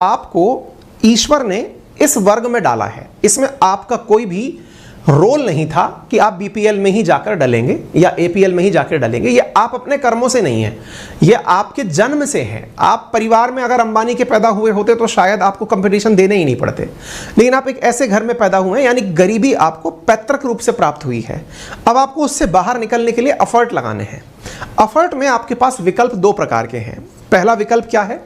आपको ईश्वर ने इस वर्ग में डाला है, इसमें आपका कोई भी रोल नहीं था कि आप बीपीएल में ही जाकर डलेंगे या एपीएल में ही जाकर डलेंगे। ये आप अपने कर्मों से नहीं है, ये आपके जन्म से है। आप परिवार में अगर अंबानी के पैदा हुए होते तो शायद आपको कंपटीशन देने ही नहीं पड़ते, लेकिन आप एक ऐसे घर में पैदा हुए हैं, यानी गरीबी आपको पैतृक रूप से प्राप्त हुई है। अब आपको उससे बाहर निकलने के लिए एफर्ट लगाने हैं। एफर्ट में आपके पास विकल्प दो प्रकार के हैं। पहला विकल्प क्या है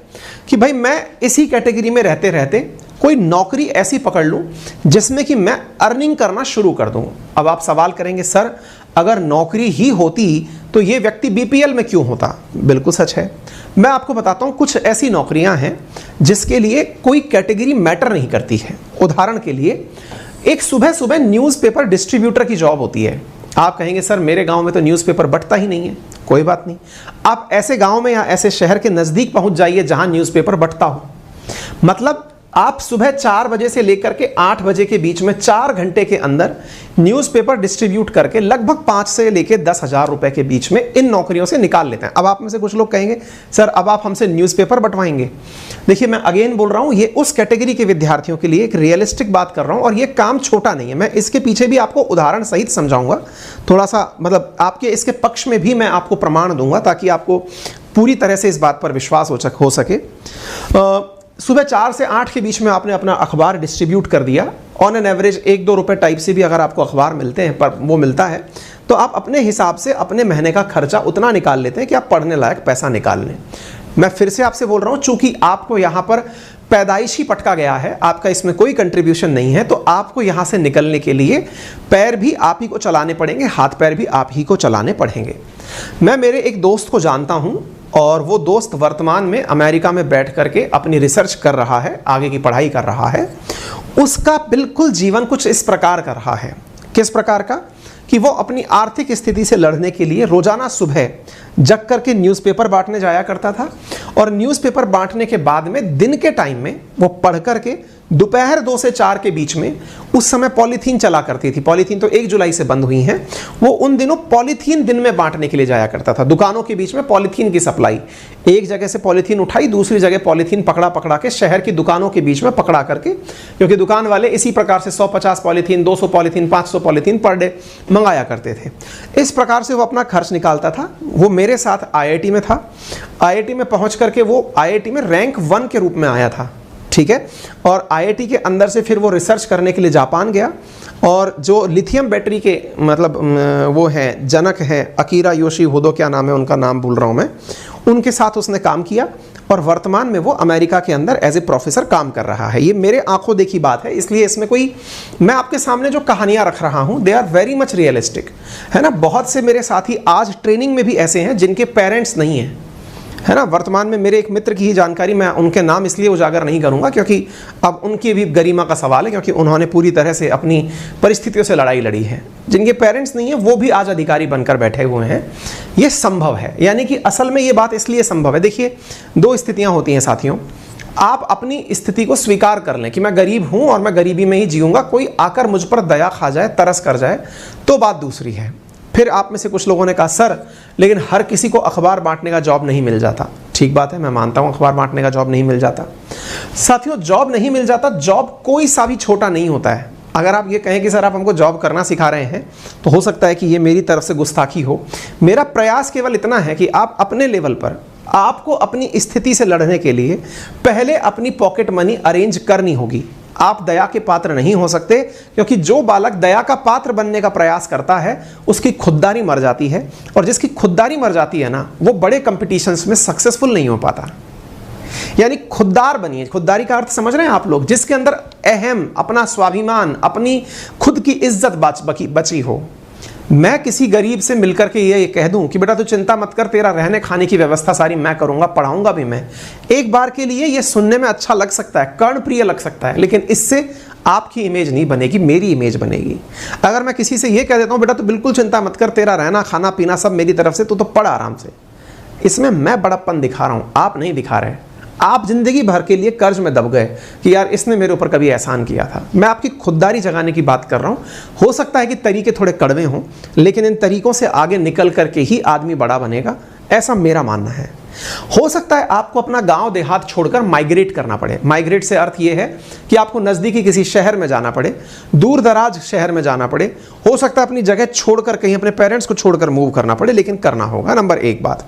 कि भाई मैं इसी कैटेगरी में रहते रहते कोई नौकरी ऐसी पकड़ लूं जिसमें कि मैं अर्निंग करना शुरू कर दूं। अब आप सवाल करेंगे, सर अगर नौकरी ही होती तो ये व्यक्ति बीपीएल में क्यों होता? बिल्कुल सच है। मैं आपको बताता हूं, कुछ ऐसी नौकरियां हैं जिसके लिए कोई कैटेगरी मैटर नहीं करती है। उदाहरण के लिए, एक सुबह सुबह न्यूज़पेपर डिस्ट्रीब्यूटर की जॉब होती है। आप कहेंगे सर मेरे गांव में तो न्यूज़पेपर बंटता ही नहीं है। कोई बात नहीं, आप ऐसे गांव में या ऐसे शहर के नज़दीक पहुंच जाइए जहां न्यूज़पेपर बंटता हो। मतलब आप सुबह 4 बजे से लेकर के 8 बजे के बीच में 4 घंटे के अंदर न्यूज़पेपर डिस्ट्रीब्यूट करके लगभग 5 से लेकर 10,000 रुपए के बीच में इन नौकरियों से निकाल लेते हैं। अब आप में से कुछ लोग कहेंगे, सर अब आप हमसे न्यूज़पेपर बंटवाएंगे? देखिए, मैं अगेन बोल रहा हूं, ये उस कैटेगरी के विद्यार्थियों के लिए एक रियलिस्टिक बात कर रहा हूं, और ये काम छोटा नहीं है। मैं इसके पीछे भी आपको उदाहरण सहित समझाऊंगा, थोड़ा सा मतलब आपके इसके पक्ष में भी मैं आपको प्रमाण दूंगा, ताकि आपको पूरी तरह से इस बात पर विश्वास हो सके। सुबह 4 से 8 के बीच में आपने अपना अखबार डिस्ट्रीब्यूट कर दिया। ऑन एन एवरेज 1-2 रुपए टाइप से भी अगर आपको अखबार मिलते हैं, पर वो मिलता है, तो आप अपने हिसाब से अपने महीने का खर्चा उतना निकाल लेते हैं कि आप पढ़ने लायक पैसा निकाल लें। मैं फिर से आपसे बोल रहा हूं, चूंकि आपको यहां पर पैदाइशी पटका गया है, आपका इसमें कोई कंट्रीब्यूशन नहीं है, तो आपको यहां से निकलने के लिए पैर भी आप ही को चलाने पड़ेंगे, हाथ पैर भी आप ही को चलाने पड़ेंगे। मैं मेरे एक दोस्त को जानता हूं, और वो दोस्त वर्तमान में अमेरिका में बैठ करके अपनी रिसर्च कर रहा है, आगे की पढ़ाई कर रहा है। उसका बिल्कुल जीवन कुछ इस प्रकार का रहा है। किस प्रकार का? कि वो अपनी आर्थिक स्थिति से लड़ने के लिए रोजाना सुबह जग करके न्यूज़पेपर बांटने जाया करता था, और न्यूज़पेपर बांटने के बाद में दिन के टाइम में वो पढ़ करके दोपहर 2 से 4 के बीच में, उस समय पॉलीथीन चला करती थी, पॉलीथीन तो 1 जुलाई से बंद हुई हैं, वो उन दिनों पॉलीथीन दिन में बांटने के लिए जाया करता था। दुकानों के बीच में पॉलीथीन की सप्लाई, एक जगह से पॉलीथीन उठाई, दूसरी जगह पॉलीथीन पकड़ा के शहर की दुकानों के बीच में पकड़ा करके, क्योंकि दुकान वाले इसी प्रकार से 150 polythene, 200 polythene, 500 polythene per day मंगाया करते थे। इस प्रकार से वो अपना खर्च निकालता था। वो मेरे साथ आईआईटी में था। आईआईटी में पहुंच करके वो आईआईटी में रैंक 1 के रूप में आया था, ठीक है। और आईआईटी के अंदर से फिर वो रिसर्च करने के लिए जापान गया, और जो लिथियम बैटरी के मतलब वो हैं जनक हैं, अकीरा योशीहिदो, क्या नाम है उनका, नाम भूल रहा हूँ मैं, उनके साथ उसने काम किया, और वर्तमान में वो अमेरिका के अंदर एज ए प्रोफेसर काम कर रहा है। ये मेरे आंखों देखी बात है, इसलिए इसमें कोई, मैं आपके सामने जो कहानियां रख रहा हूं they are very much realistic, है ना। बहुत से मेरे साथी आज ट्रेनिंग में भी ऐसे हैं जिनके पेरेंट्स नहीं हैं, है ना। वर्तमान में मेरे एक मित्र की ही जानकारी, मैं उनके नाम इसलिए उजागर नहीं करूंगा क्योंकि अब उनकी भी गरिमा का सवाल है, क्योंकि उन्होंने पूरी तरह से अपनी परिस्थितियों से लड़ाई लड़ी है। जिनके पेरेंट्स नहीं है वो भी आज अधिकारी बनकर बैठे हुए हैं। ये संभव है, यानी कि असल में ये बात इसलिए संभव है। देखिए, 2 स्थितियां होती हैं साथियों। आप अपनी स्थिति को स्वीकार कर लें कि मैं गरीब हूं और मैं गरीबी में ही जीऊंगा, कोई आकर मुझ पर दया खा जाए, तरस कर जाए, तो बात दूसरी है। फिर आप में से कुछ लोगों ने कहा, सर लेकिन हर किसी को अखबार बांटने का जॉब नहीं मिल जाता। ठीक बात है, मैं मानता हूं अखबार बांटने का जॉब नहीं मिल जाता। साथियों, जॉब नहीं मिल जाता, जॉब कोई सा भी छोटा नहीं होता है। अगर आप ये कहें कि सर आप हमको जॉब करना सिखा रहे हैं, तो हो सकता है कि ये मेरी तरफ से गुस्ताखी हो। मेरा प्रयास केवल इतना है कि आप अपने लेवल पर, आपको अपनी स्थिति से लड़ने के लिए पहले अपनी पॉकेट मनी अरेंज करनी होगी। आप दया के पात्र नहीं हो सकते, क्योंकि जो बालक दया का पात्र बनने का प्रयास करता है उसकी खुददारी मर जाती है, और जिसकी खुददारी मर जाती है ना, वो बड़े कंपटीशंस में सक्सेसफुल नहीं हो पाता। यानी खुददार बनिए। खुददारी का अर्थ समझ रहे हैं आप लोग? जिसके अंदर अहम, अपना स्वाभिमान, अपनी खुद की इज्जत बची हो। मैं किसी गरीब से मिलकर के ये कह दूं कि बेटा तू चिंता मत कर, तेरा रहने खाने की व्यवस्था सारी मैं करूंगा, पढ़ाऊंगा भी मैं, एक बार के लिए ये सुनने में अच्छा लग सकता है, कर्णप्रिय लग सकता है, लेकिन इससे आपकी इमेज नहीं बनेगी, मेरी इमेज बनेगी। अगर मैं किसी से ये कह देता हूं बेटा तू बिल्कुल चिंता मत कर, तेरा रहना खाना पीना सब मेरी तरफ से, तू तो पढ़ आराम से, इसमें मैं बड़प्पन दिखा रहा हूं, आप नहीं दिखा रहे। आप जिंदगी भर के लिए कर्ज में दब गए कि यार इसने मेरे ऊपर कभी एहसान किया था। मैं आपकी खुददारी जगाने की बात कर रहा हूं। हो सकता है कि तरीके थोड़े कड़वे हों, लेकिन इन तरीकों से आगे निकल करके ही आदमी बड़ा बनेगा, ऐसा मेरा मानना है। हो सकता है आपको अपना गांव देहात छोड़कर माइग्रेट करना पड़े। माइग्रेट से अर्थ यह है कि आपको नज़दीकी किसी शहर में जाना पड़े, दूर दराज शहर में जाना पड़े। हो सकता है अपनी जगह छोड़कर कहीं अपने पेरेंट्स को छोड़कर मूव करना पड़े, लेकिन करना होगा। नंबर एक बात।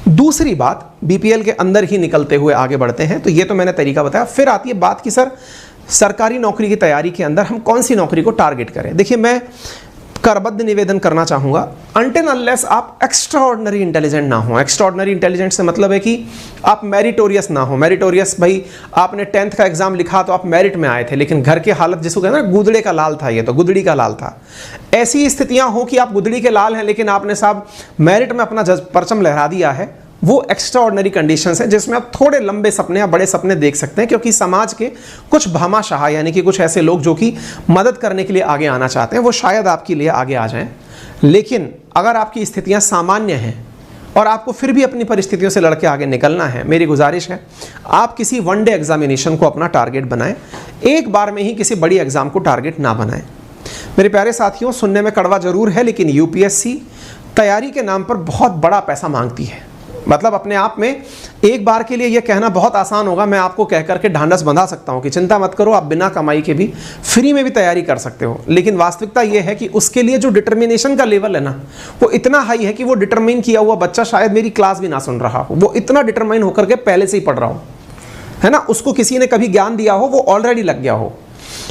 दूसरी बात, बीपीएल के अंदर ही निकलते हुए आगे बढ़ते हैं, तो ये तो मैंने तरीका बताया। फिर आती है बात कि सर सरकारी नौकरी की तैयारी के अंदर हम कौन सी नौकरी को टारगेट करें। देखिए, मैं करबद्ध निवेदन करना चाहूंगा, अनटिल अनलेस आप एक्स्ट्रा ऑर्डिनरी इंटेलिजेंट ना हो। एक्स्ट्रा ऑर्डिनरी इंटेलिजेंट से मतलब है कि आप मेरिटोरियस ना हो। मेरिटोरियस भाई, आपने 10th का एग्जाम लिखा तो आप मेरिट में आए थे, लेकिन घर की हालत जिसको कहते हैं ना, गुदड़े का लाल था, ये तो गुदड़ी का लाल था। ऐसी स्थितियां हो कि आप गुदड़ी के लाल हैं लेकिन आपने साहब मेरिट में अपना परचम लहरा दिया है, वो एक्स्ट्रा ऑर्डिनरी कंडीशंस हैं जिसमें आप थोड़े लंबे सपने या बड़े सपने देख सकते हैं, क्योंकि समाज के कुछ भामाशाह यानी कि कुछ ऐसे लोग जो कि मदद करने के लिए आगे आना चाहते हैं, वो शायद आपके लिए आगे आ जाएं। लेकिन अगर आपकी स्थितियां सामान्य हैं और आपको फिर भी अपनी परिस्थितियों से लड़के आगे निकलना है, मेरी गुजारिश है आप किसी वनडे एग्जामिनेशन को अपना टारगेट बनाएं। एक बार में ही किसी बड़ी एग्जाम को टारगेट ना बनाएं। मेरे प्यारे साथियों, सुनने में कड़वा जरूर है, लेकिन यूपीएससी तैयारी के नाम पर बहुत बड़ा पैसा मांगती है। मतलब अपने आप में एक बार के लिए यह कहना बहुत आसान होगा, मैं आपको कह करके ढांढस बंधा सकता हूं कि चिंता मत करो, आप बिना कमाई के भी फ्री में भी तैयारी कर सकते हो। लेकिन वास्तविकता यह है कि उसके लिए जो डिटर्मिनेशन का लेवल है ना, वो इतना हाई है कि वो डिटरमाइन किया हुआ बच्चा शायद मेरी क्लास भी ना सुन रहा हो, वो इतना डिटरमाइन होकर के पहले से ही पढ़ रहा हो, है ना, उसको किसी ने कभी ज्ञान दिया हो, वो ऑलरेडी लग गया हो।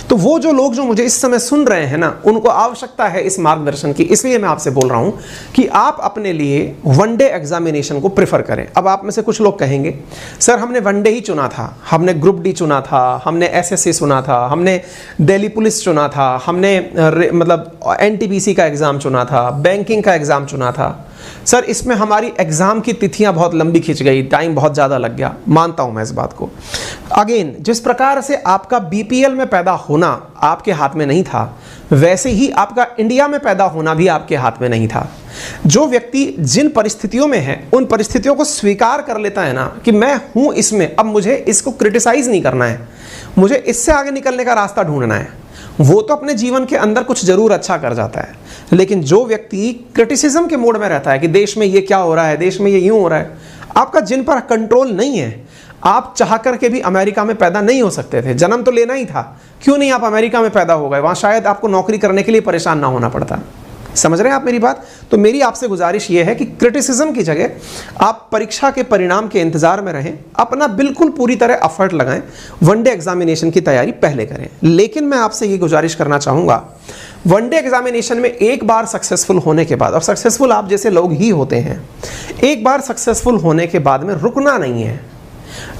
तो वो जो लोग जो मुझे इस समय सुन रहे हैं ना, उनको आवश्यकता है इस मार्गदर्शन की। इसलिए मैं आपसे बोल रहा हूं कि आप अपने लिए वनडे एग्जामिनेशन को प्रेफर करें। अब आप में से कुछ लोग कहेंगे, सर हमने वनडे ही चुना था, हमने ग्रुप डी चुना था, हमने एसएससी चुना था, हमने दिल्ली पुलिस चुना था, हमने मतलब एनटीपीसी का एग्जाम चुना था, बैंकिंग का एग्जाम चुना था। सर इसमें हमारी एग्जाम की तिथियां बहुत लंबी खिंच गई, टाइम बहुत ज़्यादा लग गया। मानता हूं मैं इस बात को। अगेन, जिस प्रकार से आपका बीपीएल में पैदा होना आपके हाथ में नहीं था, वैसे ही आपका इंडिया में पैदा होना भी आपके हाथ में नहीं था। जो व्यक्ति जिन परिस्थितियों में है, उन परिस्थितियों को स्वीकार कर लेता है ना कि मैं हूं इसमें, अब मुझे इसको क्रिटिसाइज नहीं करना है, मुझे इससे आगे निकलने का रास्ता ढूंढना है, वो तो अपने जीवन के अंदर कुछ जरूर अच्छा कर जाता है। लेकिन जो व्यक्ति क्रिटिसिज्म के मोड में रहता है कि देश में ये क्या हो रहा है, देश में ये यूं हो रहा है, आपका जिन पर कंट्रोल नहीं है, आप चाह करके भी अमेरिका में पैदा नहीं हो सकते थे, जन्म तो लेना ही था, क्यों नहीं आप अमेरिका में पैदा हो गए, वहां शायद आपको नौकरी करने के लिए परेशान ना होना पड़ता। समझ रहे हैं आप मेरी बात? तो मेरी आपसे गुजारिश ये है कि क्रिटिसिज्म की जगह आप परीक्षा के परिणाम के इंतजार में रहें, अपना बिल्कुल पूरी तरह एफर्ट लगाएं, वनडे एग्जामिनेशन की तैयारी पहले करें। लेकिन मैं आपसे ये गुजारिश करना चाहूंगा, वनडे एग्जामिनेशन में एक बार सक्सेसफुल होने के बाद, और सक्सेसफुल आप जैसे लोग ही होते हैं, एक बार सक्सेसफुल होने के बाद में रुकना नहीं है।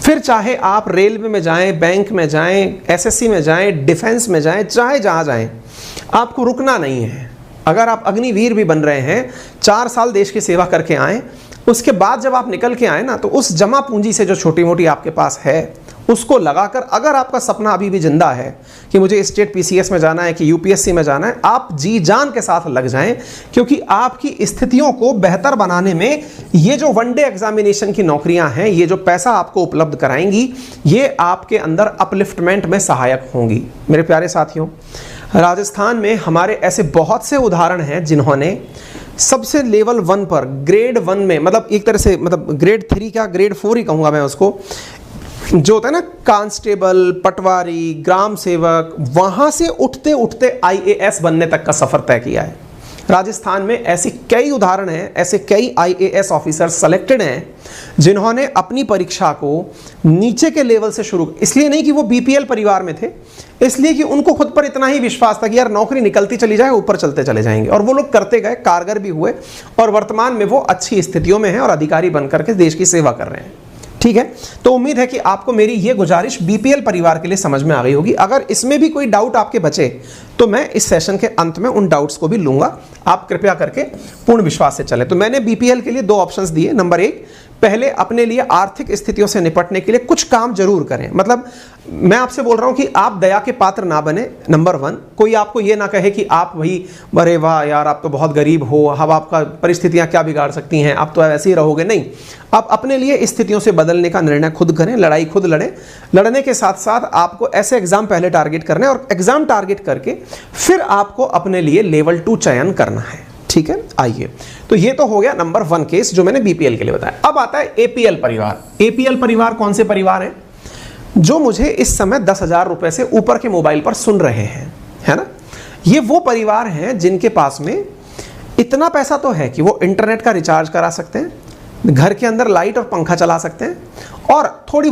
फिर चाहे आप रेलवे में जाएं, बैंक में जाएं, एसएससी में जाएं, डिफेंस में जाएं, चाहे जहां जाएं, आपको रुकना नहीं है। अगर आप अग्निवीर भी बन रहे हैं, 4 साल देश की सेवा करके आए, उसके बाद जब आप निकल के आए ना, तो उस जमा पूंजी से जो छोटी मोटी आपके पास है, उसको लगाकर, अगर आपका सपना अभी भी जिंदा है कि मुझे स्टेट पीसीएस में जाना है कि यूपीएससी में जाना है, आप जी जान के साथ लग जाएं, क्योंकि आपकी स्थितियों को बेहतर बनाने में ये जो वनडे एग्जामिनेशन की नौकरियां हैं, ये जो पैसा आपको उपलब्ध कराएंगी, ये आपके अंदर अपलिफ्टमेंट में सहायक होंगी। मेरे प्यारे साथियों, राजस्थान में हमारे ऐसे बहुत से उदाहरण हैं जिन्होंने सबसे लेवल 1 पर, ग्रेड 1 में, मतलब एक तरह से, मतलब ग्रेड 3 क्या ग्रेड 4 ही कहूँगा मैं उसको, जो होता है ना कांस्टेबल, पटवारी, ग्राम सेवक, वहाँ से उठते उठते आईएएस बनने तक का सफ़र तय किया है। राजस्थान में ऐसे कई उदाहरण हैं, ऐसे कई आईएएस ऑफिसर सेलेक्टेड हैं जिन्होंने अपनी परीक्षा को नीचे के लेवल से शुरू, इसलिए नहीं कि वो बीपीएल परिवार में थे, इसलिए कि उनको खुद पर इतना ही विश्वास था कि यार नौकरी निकलती चली जाए, ऊपर चलते चले जाएंगे। और वो लोग करते गए, कारगर भी हुए, और वर्तमान में वो अच्छी स्थितियों में हैं और अधिकारी बनकर के देश की सेवा कर रहे हैं। ठीक है, तो उम्मीद है कि आपको मेरी ये गुजारिश बीपीएल परिवार के लिए समझ में आ गई होगी। अगर इसमें भी कोई डाउट आपके बचे तो मैं इस सेशन के अंत में उन डाउट्स को भी लूंगा। आप कृपया करके पूर्ण विश्वास से चलें। तो मैंने बीपीएल के लिए 2 ऑप्शंस दिए। नंबर 1, पहले अपने लिए आर्थिक स्थितियों से निपटने के लिए कुछ काम जरूर करें। मतलब मैं आपसे बोल रहा हूं कि आप दया के पात्र ना बने। नंबर 1, कोई आपको ये ना कहे कि आप वही, अरे वाह यार आप तो बहुत गरीब हो, अब आपका परिस्थितियां क्या बिगाड़ सकती हैं, आप तो ऐसे ही रहोगे। नहीं, आप अपने लिए स्थितियों से बदलने का निर्णय खुद करें, लड़ाई खुद लड़ें। लड़ने के साथ साथ आपको ऐसे एग्जाम पहले टारगेट करने, और एग्जाम टारगेट करके फिर आपको अपने लिए लेवल 2 चयन करना है। ठीक है, आइए तो ये तो हो गया नंबर 1 केस जो मैंने बीपीएल के लिए बताया। अब आता है एपीएल परिवार। एपीएल परिवार कौन से परिवार हैं? जो मुझे इस समय 10,000 रुपए से ऊपर के मोबाइल पर सुन रहे हैं, है ना। ये वो परिवार हैं जिनके पास में इतना पैसा तो है कि वो इंटरनेट का रिचार्ज करा सकते हैं, घर के अंदर लाइट और पंखा चला सकते हैं, और थोड़ी